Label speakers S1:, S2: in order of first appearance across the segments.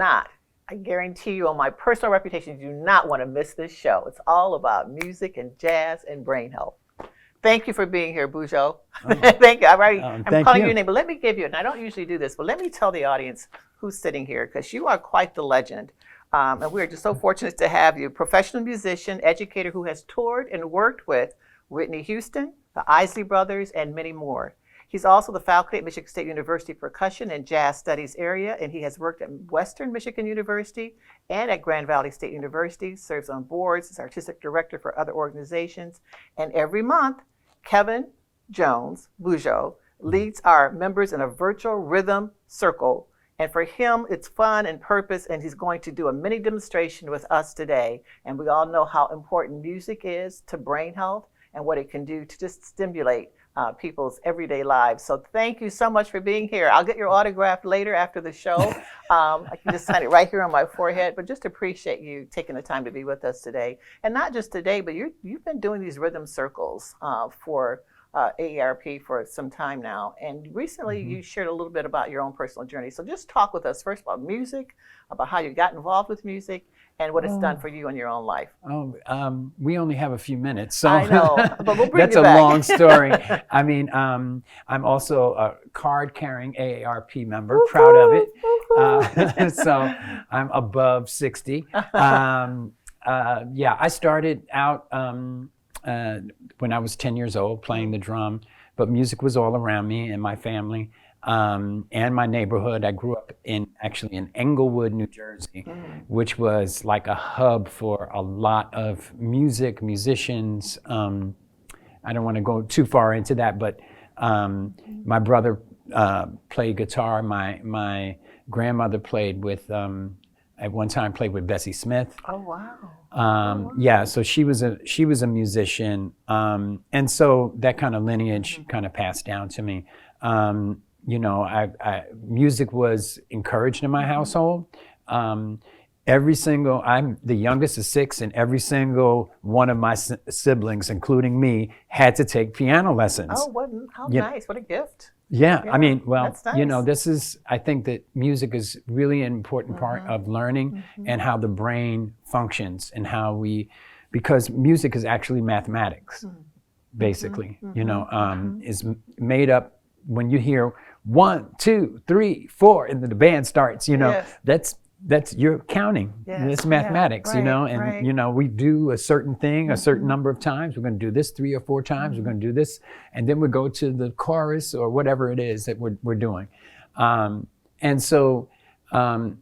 S1: not, I guarantee you on my personal reputation, you do not want to miss this show. It's all about music and jazz and brain health. Thank you for being here, Bujo.
S2: Oh.
S1: Thank you. I'm calling
S2: you.
S1: your name, but let me give you, and I don't usually do this, but let me tell the audience who's sitting here, because you are quite the legend. And we're just so fortunate to have you. Professional musician, educator who has toured and worked with Whitney Houston, the Isley Brothers, and many more. He's also the faculty at Michigan State University Percussion and Jazz Studies area, and he has worked at Western Michigan University and at Grand Valley State University, serves on boards as artistic director for other organizations. And every month, Kevin Jones, Bujo, leads our members in a virtual rhythm circle. And for him, it's fun and purpose, and he's going to do a mini demonstration with us today. And we all know how important music is to brain health and what it can do to just stimulate people's everyday lives. So thank you so much for being here. I'll get your autograph later after the show. I can just sign it right here on my forehead, but just appreciate you taking the time to be with us today. And not just today, but you've been doing these rhythm circles for AARP for some time now. And recently you shared a little bit about your own personal journey. So just talk with us first about music, about how you got involved with music, and what it's done for you in your own life.
S2: We only have a few minutes, so
S1: I know, but we'll bring
S2: that's
S1: you
S2: a
S1: back.
S2: long story. I mean, I'm also a card-carrying AARP member, proud of it. So I'm above 60. I started out when I was 10 years old playing the drum, but music was all around me and my family. And my neighborhood. I grew up in Englewood, New Jersey, which was like a hub for a lot of musicians. I don't want to go too far into that, but my brother played guitar. My grandmother played with, at one time played with Bessie Smith.
S1: Oh, wow.
S2: Yeah, so she was a musician. And so that kind of lineage kind of passed down to me. Music was encouraged in my household. I'm the youngest of 6, and every single one of my siblings, including me, had to take piano lessons.
S1: Oh, how nice, what a gift.
S2: Yeah, I mean, well,
S1: that's nice.
S2: I think that music is really an important part of learning and how the brain functions and because music is actually mathematics, basically, is made up. When you hear 1, 2, 3, 4, and then the band starts, that's you're counting.
S1: Yes.
S2: It's mathematics,
S1: Right.
S2: We do a certain thing a certain number of times. We're going to do this 3 or 4 times. We're going to do this, and then we go to the chorus or whatever it is that we're doing. And so the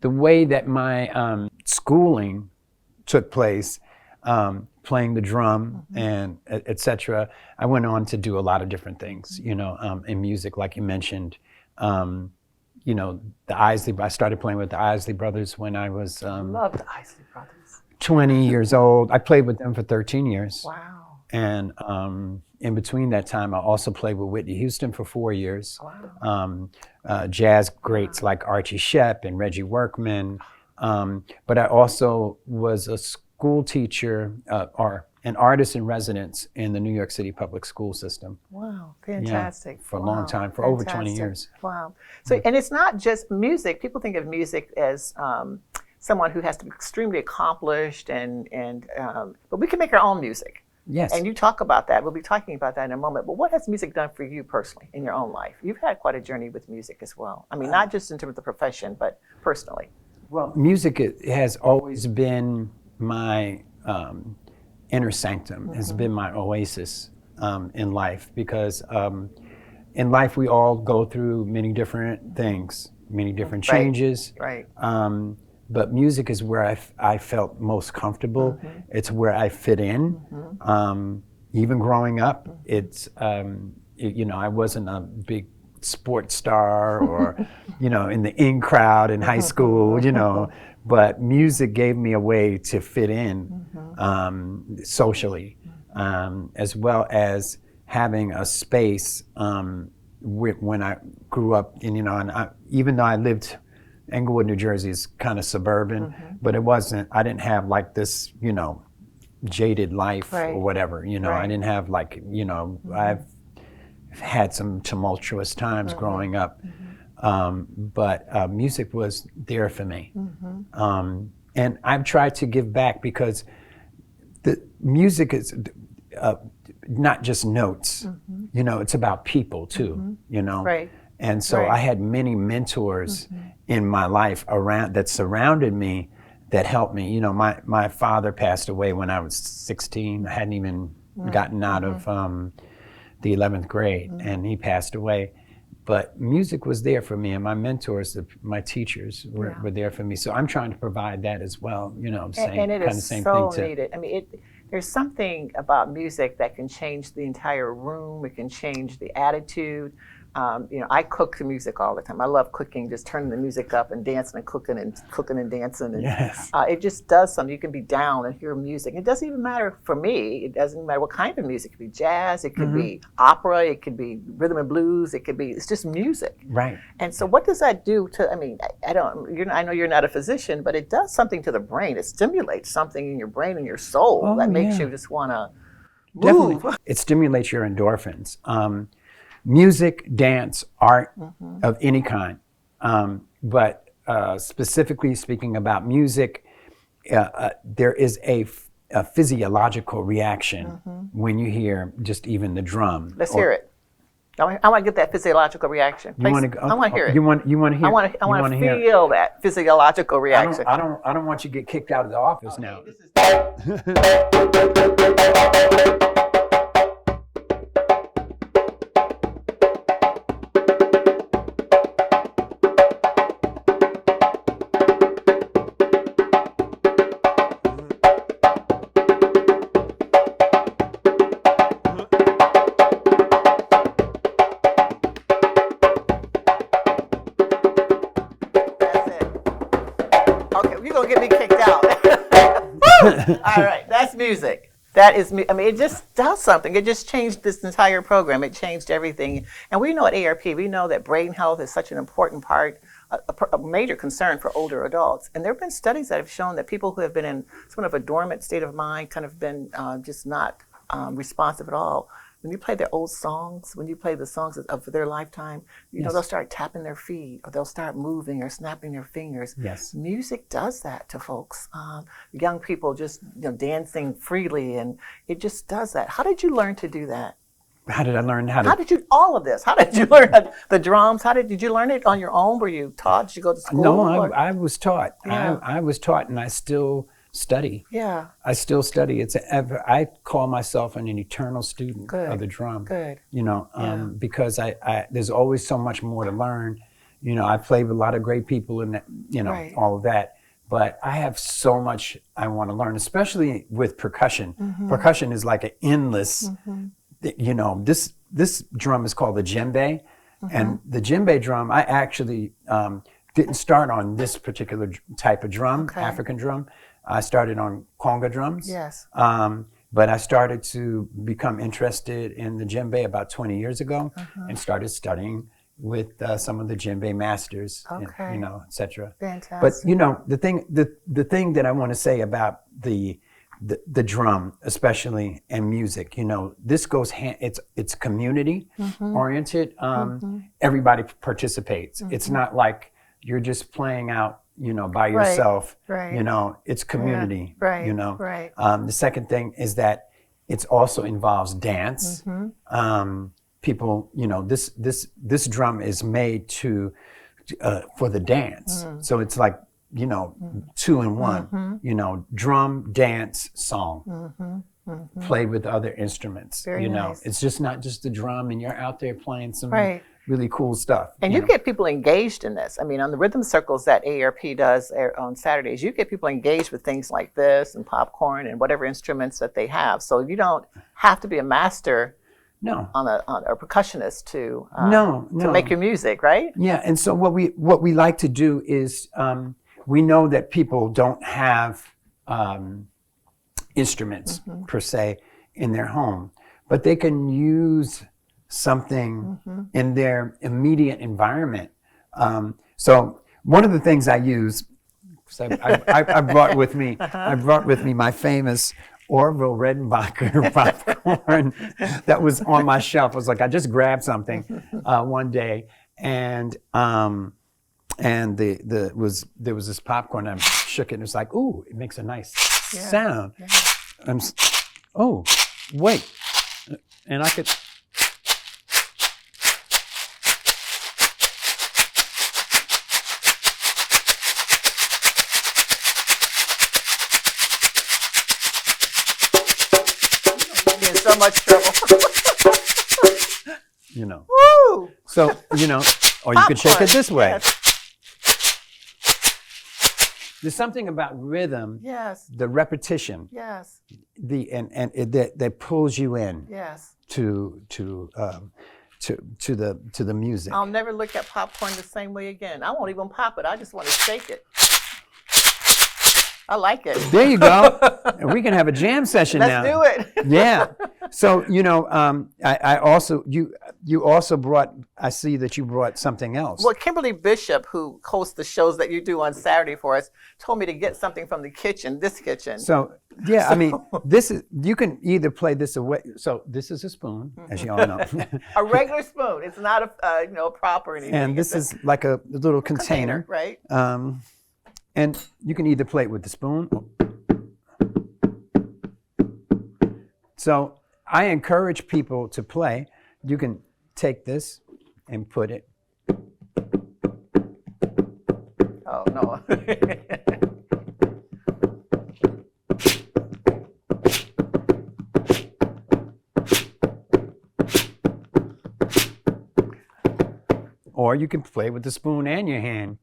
S2: way that my schooling took place, playing the drum and et cetera, I went on to do a lot of different things, in music, like you mentioned. I started playing with the Isley Brothers when I was
S1: I love the Isley Brothers.
S2: 20 years old. I played with them for 13 years.
S1: Wow.
S2: And in between that time, I also played with Whitney Houston for 4 years.
S1: Wow.
S2: Jazz greats like Archie Shepp and Reggie Workman. But I also was a school teacher or an artist in residence in the New York City public school system.
S1: Wow, fantastic.
S2: Yeah, for a long time, for over 20 years.
S1: Wow. So, and it's not just music. People think of music as someone who has to be extremely accomplished, but we can make our own music.
S2: Yes.
S1: And you talk about that. We'll be talking about that in a moment. But what has music done for you personally in your own life? You've had quite a journey with music as well. I mean, not just in terms of the profession, but personally.
S2: Well, music has always been my inner sanctum, has been my oasis in life, because in life we all go through many different things, many different changes.
S1: Right.
S2: But music is where I felt most comfortable. It's where I fit in. Even growing up, it's I wasn't a big sports star or in the in crowd in high school, but music gave me a way to fit in socially, as well as having a space when I grew up. Even though I lived, Englewood, New Jersey is kind of suburban, but I didn't have like this, jaded life or whatever, I didn't have like, I've had some tumultuous times growing up. But music was there for me. And I've tried to give back because the music is not just notes, you know, it's about people too, you know.
S1: Right.
S2: And so I had many mentors in my life around that surrounded me that helped me. You know, my father passed away when I was 16. I hadn't even gotten out of the 11th grade, and he passed away. But music was there for me, and my mentors, my teachers were there for me. So I'm trying to provide that as well, you know,
S1: And it is so needed. I mean, there's something about music that can change the entire room. It can change the attitude. You know, I cook to music all the time. I love cooking, just turning the music up and dancing and cooking and dancing. And it just does something. You can be down and hear music. It doesn't even matter for me. It doesn't matter what kind of music. It could be jazz. It could be opera. It could be rhythm and blues. It could be. It's just music.
S2: Right.
S1: And so, what does that do to? I mean, I know you're not a physician, but it does something to the brain. It stimulates something in your brain and your soul that makes you just want to move.
S2: Definitely. It stimulates your endorphins. Music, dance, art of any kind. But specifically speaking about music, there is a physiological reaction when you hear just even the drum.
S1: Let's hear it. I want to get that physiological reaction.
S2: You want to?
S1: I want to hear it.
S2: You want to hear?
S1: I want to feel that physiological reaction.
S2: I don't want you to get kicked out of the office now.
S1: All right, that's music. That is, I mean, it just does something. It just changed this entire program. It changed everything. And we know at ARP, we know that brain health is such an important part, a major concern for older adults. And there have been studies that have shown that people who have been in sort of a dormant state of mind, kind of been just not responsive at all, when you play their old songs, when you play the songs of their lifetime, you know, they'll start tapping their feet or they'll start moving or snapping their fingers.
S2: Yes.
S1: Music does that to folks. Young people just, you know, dancing freely, and it just does that. How did you learn to do that?
S2: How did I learn
S1: How did you, all of this, how did you learn the drums? Did you learn it on your own? Were you taught? Did you go to school?
S2: No, I was taught.
S1: Yeah.
S2: I was taught, and I still study.
S1: Yeah.
S2: I still study. I call myself an eternal student of the drum.
S1: Good.
S2: You know, because I there's always so much more to learn. You know, I played with a lot of great people and, you know, all of that. But I have so much I want to learn, especially with percussion. Percussion is like an endless, you know, this drum is called the djembe. And the djembe drum, I actually didn't start on this particular type of drum, African drum. I started on conga drums.
S1: Yes.
S2: But I started to become interested in the djembe about 20 years ago and started studying with some of the djembe masters, and, you know, et cetera.
S1: Fantastic.
S2: But, you know, the thing that I want to say about the drum, especially, and music, you know, this goes it's community oriented. Everybody participates. It's not like you're just playing out, you know, by yourself.
S1: Right.
S2: You know, it's community.
S1: Right.
S2: You know.
S1: Right.
S2: The second thing is that it also involves dance. People, you know, this drum is made for the dance. So it's like, you know, 2 in 1. You know, drum, dance, song. Played with other instruments.
S1: Very
S2: you know,
S1: nice.
S2: it's just not just the drum, and you're out there playing some really cool stuff.
S1: And you get people engaged in this. I mean, on the rhythm circles that AARP does on Saturdays, you get people engaged with things like this and popcorn and whatever instruments that they have. So you don't have to be a master on a percussionist to make your music, right?
S2: Yeah, and so what we like to do is we know that people don't have instruments per se in their home, but they can use something in their immediate environment. So one of the things I use, I brought with me, my famous Orville Redenbacher popcorn that was on my shelf. I was like, I just grabbed something one day, there was this popcorn. I shook it, and it's like, ooh, it makes a nice sound.
S1: Yeah.
S2: Oh, wait, and I could.
S1: You're in so much trouble.
S2: You know.
S1: Woo!
S2: So, you know, or you could shake it this way.
S1: Yes.
S2: There's something about rhythm,
S1: Yes.
S2: the repetition,
S1: Yes.
S2: that pulls you in
S1: Yes.
S2: to the music.
S1: I'll never look at popcorn the same way again. I won't even pop it. I just want to shake it. I like it.
S2: There you go. And we can have a jam session now.
S1: Let's do it.
S2: Yeah. So, you know, I also, you also brought, I see that you brought something else.
S1: Well, Kimberly Bishop, who hosts the shows that you do on Saturday for us, told me to get something from the kitchen, this kitchen.
S2: So, yeah, I mean, this is, you can either play this away. So this is a spoon, as you all know.
S1: A regular spoon. It's not a, a prop or anything.
S2: And this is like a little container.
S1: Right.
S2: And you can either play it with the spoon. So I encourage people to play. You can take this and put it.
S1: Oh, no.
S2: Or you can play with the spoon and your hand.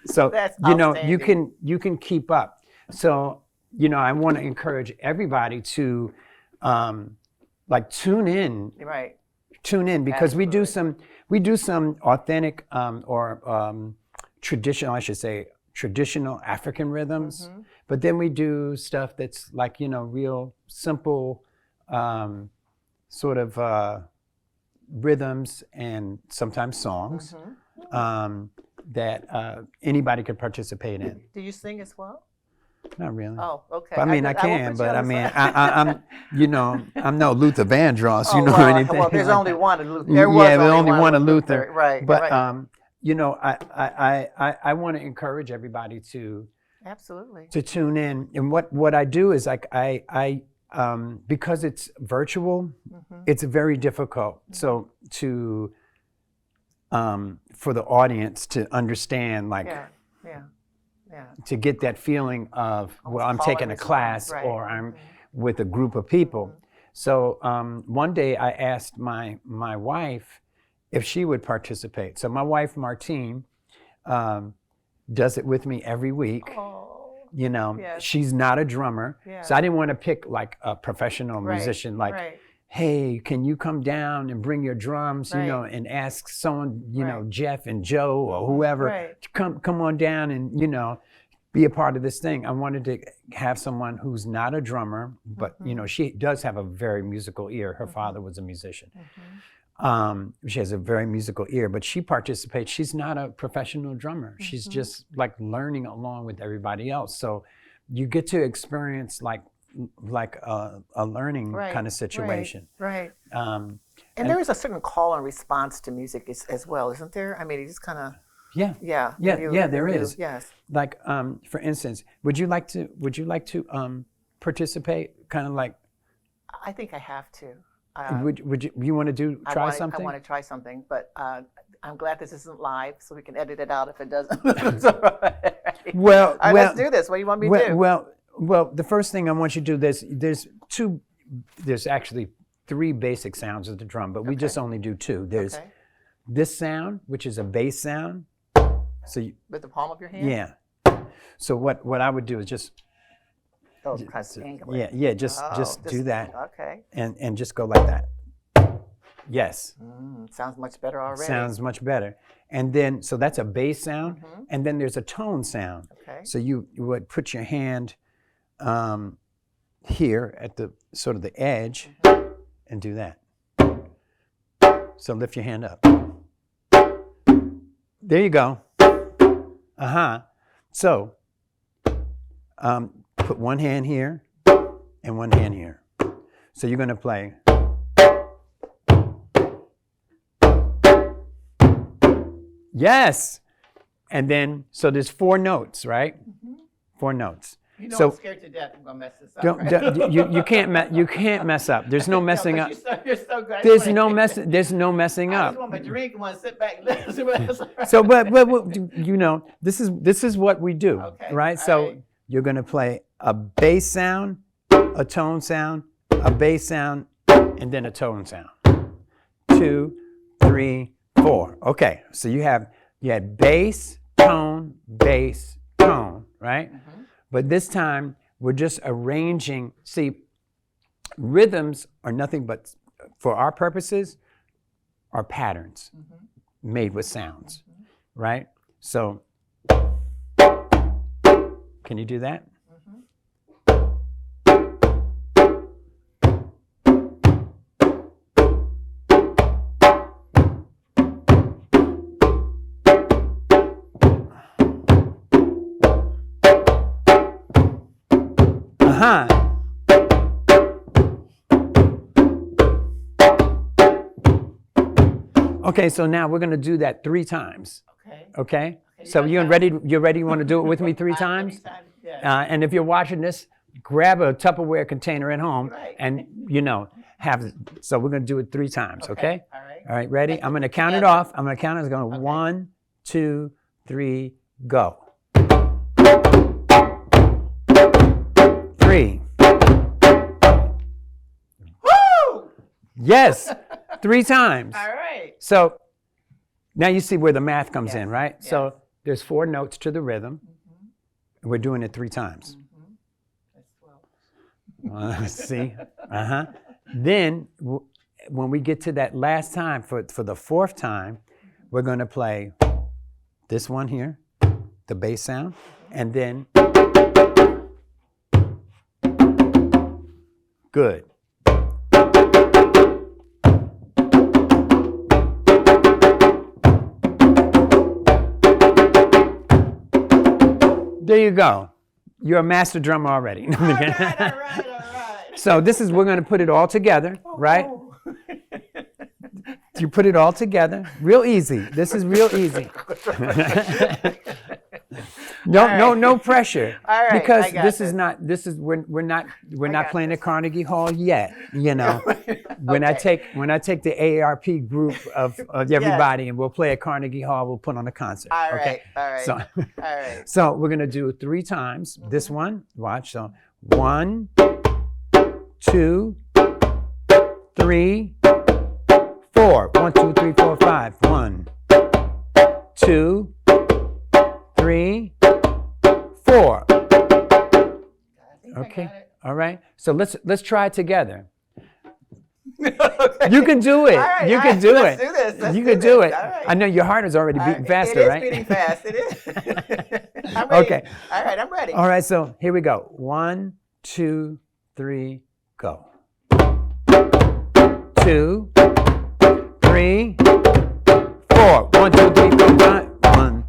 S2: So,
S1: That's
S2: you know,
S1: outstanding.
S2: you can keep up. So, you know, I want to encourage everybody to like tune in
S1: Right.
S2: Because
S1: Absolutely.
S2: we do some authentic or traditional, I should say, traditional African rhythms, but then we do stuff that's like, you know, real simple sort of rhythms and sometimes songs that anybody could participate in.
S1: Do you sing as well?
S2: Not really.
S1: Oh, okay.
S2: I mean, I
S1: won't
S2: can,
S1: put you
S2: but
S1: on
S2: I
S1: the
S2: mean,
S1: spot.
S2: I'm, you know, I'm no Luther Vandross, you know,
S1: well,
S2: or anything.
S1: Well, there's
S2: like
S1: only
S2: that.
S1: one in Luther. There was
S2: There's only one in Luther.
S1: Right.
S2: But
S1: right.
S2: you know, I want to encourage everybody to
S1: Absolutely.
S2: tune in. And what I do is like I because it's virtual, it's very difficult. So to for the audience to understand, like
S1: Yeah.
S2: to get that feeling of, well, I'm taking a class
S1: right.
S2: or I'm with a group of people. So one day I asked my wife if she would participate. So my wife, Martine, does it with me every week.
S1: Oh.
S2: You know,
S1: Yes.
S2: she's not a drummer.
S1: Yeah.
S2: So I didn't want to pick like a professional musician, like,
S1: right.
S2: hey, can you come down and bring your drums, you know, and ask someone, you know, Jeff and Joe or whoever, to come on down and, you know, be a part of this thing. I wanted to have someone who's not a drummer, but, you know, she does have a very musical ear. Her father was a musician. She has a very musical ear, but she participates. She's not a professional drummer. She's just like learning along with everybody else. So you get to experience like a learning kind of situation.
S1: Right.
S2: And
S1: there is a certain call and response to music as well, isn't there? I mean, it just kind of.
S2: Yeah. There is.
S1: Yes.
S2: Like, for instance, would you like to participate? Kind of like.
S1: I think I have to.
S2: Would you want to try something?
S1: I want to try something, but I'm glad this isn't live, so we can edit it out if it doesn't. It's all right.
S2: Well,
S1: let's do this. What do you want me to do?
S2: Well, the first thing I want you to do, there's actually 3 basic sounds of the drum, but we just only do 2. There's this sound, which is a bass sound. So
S1: with the palm of your hand?
S2: Yeah. So what I would do is just.
S1: Oh, press angle.
S2: Yeah, just do that.
S1: Okay.
S2: And just go like that. Yes.
S1: Sounds much better already.
S2: Sounds much better. And then, so that's a bass sound, and then there's a tone sound.
S1: Okay.
S2: So you would put your hand here at the sort of the edge and do that. So lift your hand up. There you go. So, put one hand here and one hand here. So you're going to play. Yes. And then, so there's 4 notes, right? 4 notes.
S1: You know,
S2: so,
S1: I'm scared to death I'm going to mess this up.
S2: You can't mess up. There's no messing up.
S1: You're so good.
S2: There's no messing
S1: I
S2: up.
S1: just want my drink and want to sit back and listen.
S2: So, but you know, this is what we do, right? So you're going to play a bass sound, a tone sound, a bass sound, and then a tone sound. 2, 3, 4. Okay, so you had bass, tone, right? But this time we're just arranging. See, rhythms are nothing but, for our purposes, are patterns made with sounds, right? So, can you do that? Okay, so now we're going to do that 3 times. Okay? So you're ready? You want to do it with me 3 times? And if you're watching this, grab a Tupperware container at home and, have it. So we're going to do it 3 times, okay? All right, ready? I'm going to count it off. I'm going to count it. It's going to 1, 2, 3, go. 3.
S1: Woo!
S2: Yes, 3 times.
S1: All right.
S2: So now you see where the math comes in, right? Yes. So there's 4 notes to the rhythm. And we're doing it 3 times.
S1: That's 12.
S2: See? Then when we get to that last time, for the 4th time, we're going to play this one here, the bass sound, and then good. There you go. You're a master drummer already.
S1: All right.
S2: So we're going to put it all together, right? You put it all together. Real easy. This is real easy. No pressure.
S1: All right,
S2: because we're not playing at Carnegie Hall yet, When I take the AARP group of everybody and we'll play at Carnegie Hall, we'll put on a concert.
S1: All
S2: okay?
S1: right.
S2: So,
S1: all right.
S2: So we're going to do it 3 times. This one, watch. So 1, 2, 3, 4. 1, 2, 3, 4, 5. 1, 2, 3, 4. Okay. All right. So let's try it together.
S1: Okay.
S2: You can do it.
S1: Right,
S2: you can do
S1: let's
S2: it.
S1: Do this.
S2: You can do it.
S1: Right.
S2: I know your heart is already beating faster, right?
S1: It is beating fast. It is. I'm ready.
S2: Okay.
S1: All right, I'm ready.
S2: All right, so here we go. 1, 2, 3, go. 2, 3, 4. 1, 2, 3, 4, 5. 1,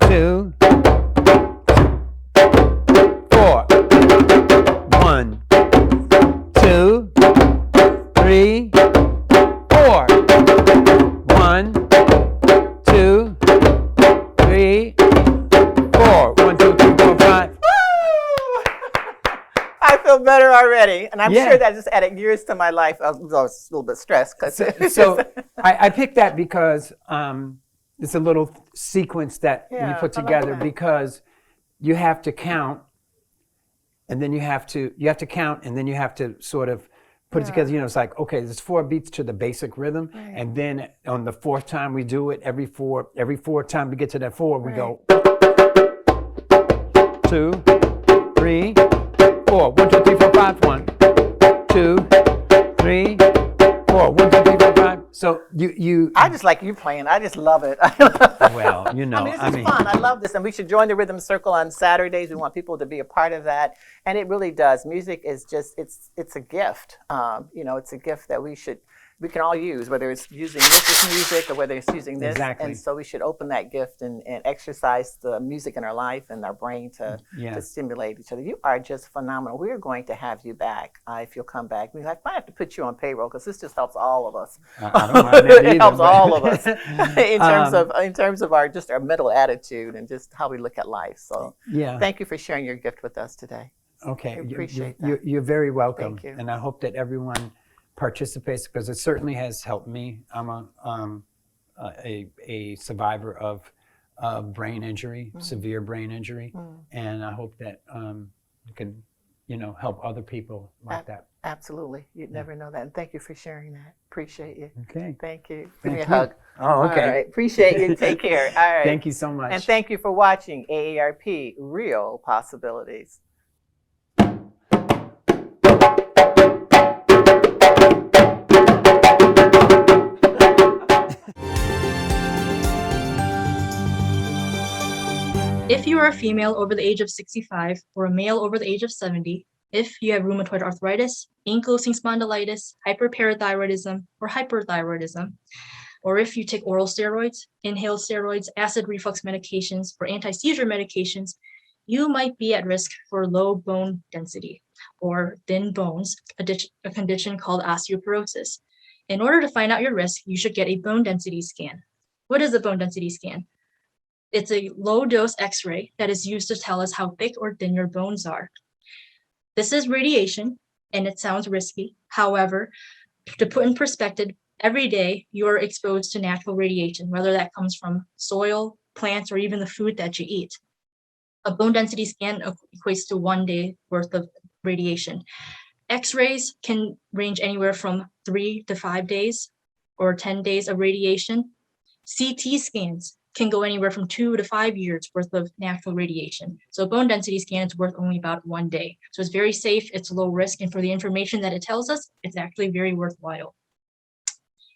S2: 2, 4. 1, 2, 3, 4. 1, 2, 3, 4. 1, 2, 3, 4, 5.
S1: Woo! I feel better already, and I'm sure that just added years to my life. I was a little bit stressed
S2: So I picked that because it's a little sequence that we put together because you have to count, and then you have to count, and then you have to sort of put it together. It's like, okay, there's 4 beats to the basic rhythm, and then on the 4th time we do it, every four time we get to that 4, we go 2, 3, 4. 1, 2, 3, 4, 5. 1, 2, 3, 4. 1, 2, 3, 4, 5. So you.
S1: I just like you playing. I just love it.
S2: Well,
S1: I mean, this is fun. I love this, and we should join the Rhythm Circle on Saturdays. We want people to be a part of that, and it really does. Music is just it's a gift. It's a gift that we should we can all use, whether it's using this music or whether it's using this.
S2: Exactly.
S1: And so we should open that gift and exercise the music in our life and our brain to stimulate each other. You are just phenomenal. We're going to have you back if you'll come back. We might have to put you on payroll because this just helps all of us.
S2: I don't mind that either,
S1: it helps all of us in terms of our mental attitude and just how we look at life. So thank you for sharing your gift with us today.
S2: Okay,
S1: I appreciate that.
S2: You're very welcome.
S1: Thank you.
S2: And I hope that everyone participates because it certainly has helped me. I'm a survivor of brain injury, severe brain injury, and I hope that you can, help other people like that.
S1: Absolutely. You'd never know that. And thank you for sharing that. Appreciate you.
S2: Okay.
S1: Thank you. Give me a hug.
S2: Oh, okay.
S1: All right. Appreciate you. Take care. All right.
S2: Thank you so much.
S1: And thank you for watching AARP Real Possibilities.
S3: If you are a female over the age of 65 or a male over the age of 70, if you have rheumatoid arthritis, ankylosing spondylitis, hyperparathyroidism, or hyperthyroidism, or if you take oral steroids, inhaled steroids, acid reflux medications, or anti-seizure medications, you might be at risk for low bone density or thin bones, a condition called osteoporosis. In order to find out your risk, you should get a bone density scan. What is a bone density scan? It's a low-dose X-ray that is used to tell us how thick or thin your bones are. This is radiation, and it sounds risky. However, to put in perspective, every day you are exposed to natural radiation, whether that comes from soil, plants, or even the food that you eat. A bone density scan equates to 1 day worth of radiation. X-rays can range anywhere from 3 to 5 days or 10 days of radiation. CT scans can go anywhere from 2 to 5 years worth of natural radiation. So a bone density scan is worth only about 1 day. So it's very safe, it's low risk, and for the information that it tells us, it's actually very worthwhile.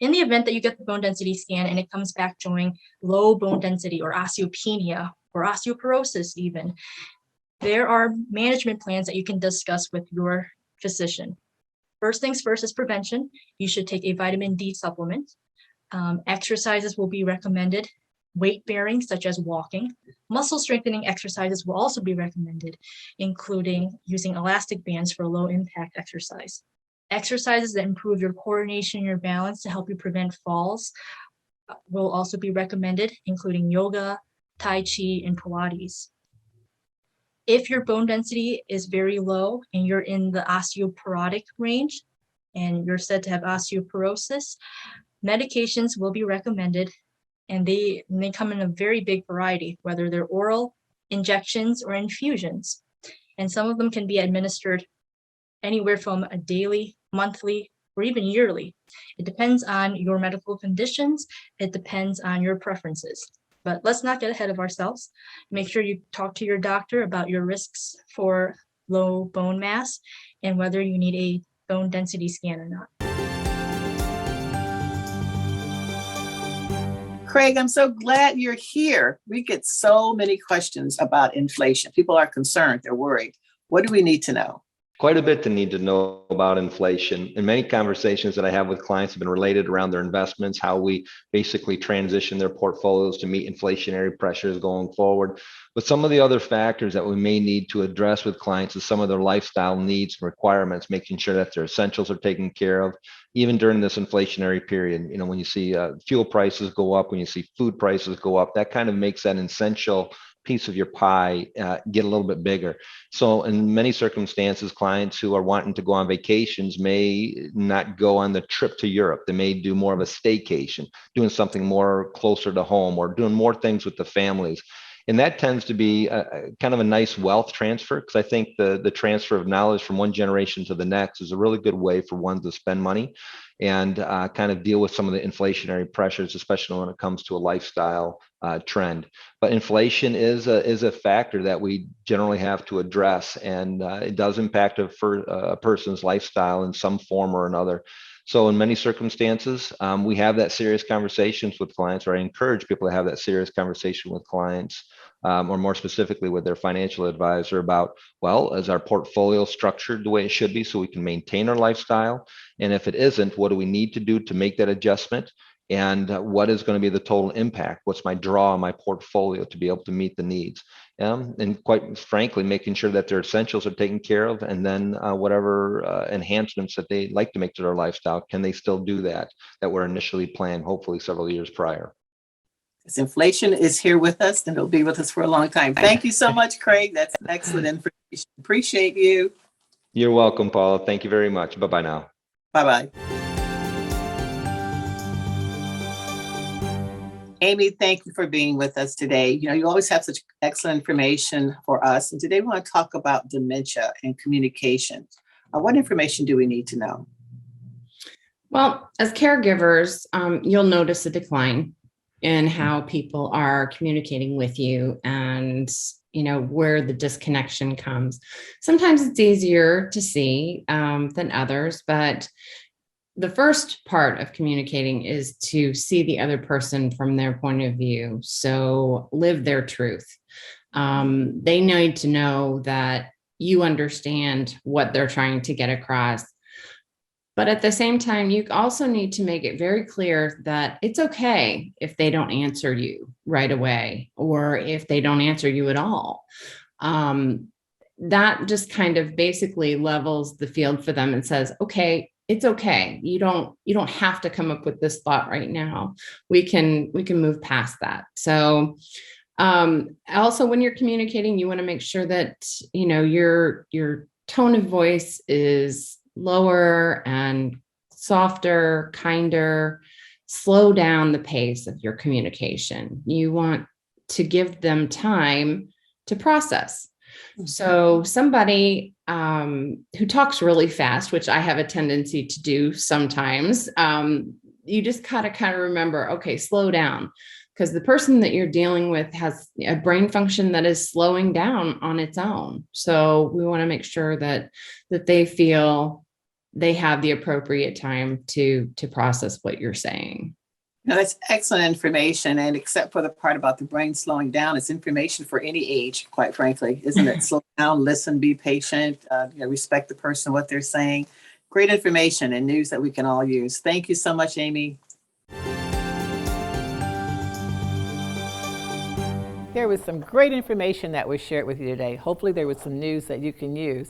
S3: In the event that you get the bone density scan and it comes back showing low bone density or osteopenia or osteoporosis even, there are management plans that you can discuss with your physician. First things first is prevention. You should take a vitamin D supplement. Exercises will be recommended. Weight bearing, such as walking. Muscle strengthening exercises will also be recommended, including using elastic bands for low impact exercise. Exercises that improve your coordination, your balance to help you prevent falls will also be recommended, including yoga, Tai Chi, and Pilates. If your bone density is very low and you're in the osteoporotic range and you're said to have osteoporosis, medications will be recommended. And they come in a very big variety, whether they're oral, injections, or infusions. And some of them can be administered anywhere from a daily, monthly, or even yearly. It depends on your medical conditions. It depends on your preferences. But let's not get ahead of ourselves. Make sure you talk to your doctor about your risks for low bone mass and whether you need a bone density scan or not.
S4: Craig, I'm so glad you're here. We get so many questions about inflation. People are concerned, they're worried. What do we need to know?
S5: Quite a bit to need to know about inflation. And many conversations that I have with clients have been related around their investments, how we basically transition their portfolios to meet inflationary pressures going forward. But some of the other factors that we may need to address with clients is some of their lifestyle needs and requirements, making sure that their essentials are taken care of, even during this inflationary period. When you see fuel prices go up, when you see food prices go up, that kind of makes that essential piece of your pie get a little bit bigger. So in many circumstances, clients who are wanting to go on vacations may not go on the trip to Europe. They may do more of a staycation, doing something more closer to home or doing more things with the families. And that tends to be kind of a nice wealth transfer, because I think the transfer of knowledge from one generation to the next is a really good way for one to spend money and kind of deal with some of the inflationary pressures, especially when it comes to a lifestyle trend. But inflation is a factor that we generally have to address, and it does impact a person's lifestyle in some form or another. So in many circumstances, we have that serious conversations with clients, or I encourage people to have that serious conversation with clients or more specifically with their financial advisor about, well, is our portfolio structured the way it should be so we can maintain our lifestyle? And if it isn't, what do we need to do to make that adjustment? And what is going to be the total impact? What's my draw on my portfolio to be able to meet the needs? And quite frankly, making sure that their essentials are taken care of, and then whatever enhancements that they like to make to their lifestyle, can they still do that were initially planned, hopefully several years prior?
S4: This inflation is here with us, and it'll be with us for a long time. Thank you so much, Craig. That's excellent information. Appreciate you.
S5: You're welcome, Paula. Thank you very much. Bye-bye now.
S4: Bye-bye. Amy, thank you for being with us today. You know, you always have such excellent information for us. And today we want to talk about dementia and communication. What information do we need to know?
S6: Well, as caregivers, you'll notice a decline in how people are communicating with you and, you know, where the disconnection comes. Sometimes it's easier to see than others, but the first part of communicating is to see the other person from their point of view. So live their truth. They need to know that you understand what they're trying to get across. But at the same time, you also need to make it very clear that it's okay if they don't answer you right away, or if they don't answer you at all. That just kind of basically levels the field for them and says, okay, it's okay. You don't have to come up with this thought right now. We can move past that. So also when you're communicating, you want to make sure that, you know, your tone of voice is lower and softer, kinder. Slow down the pace of your communication. You want to give them time to process. So somebody who talks really fast, which I have a tendency to do sometimes, you just kind of remember, okay, slow down, because the person that you're dealing with has a brain function that is slowing down on its own. So we want to make sure that they feel they have the appropriate time to process what you're saying.
S4: No, that's excellent information. And except for the part about the brain slowing down, it's information for any age, quite frankly, isn't it? Slow down, listen, be patient, respect the person, what they're saying. Great information and news that we can all use. Thank you so much, Amy.
S1: There was some great information that was shared with you today. Hopefully there was some news that you can use.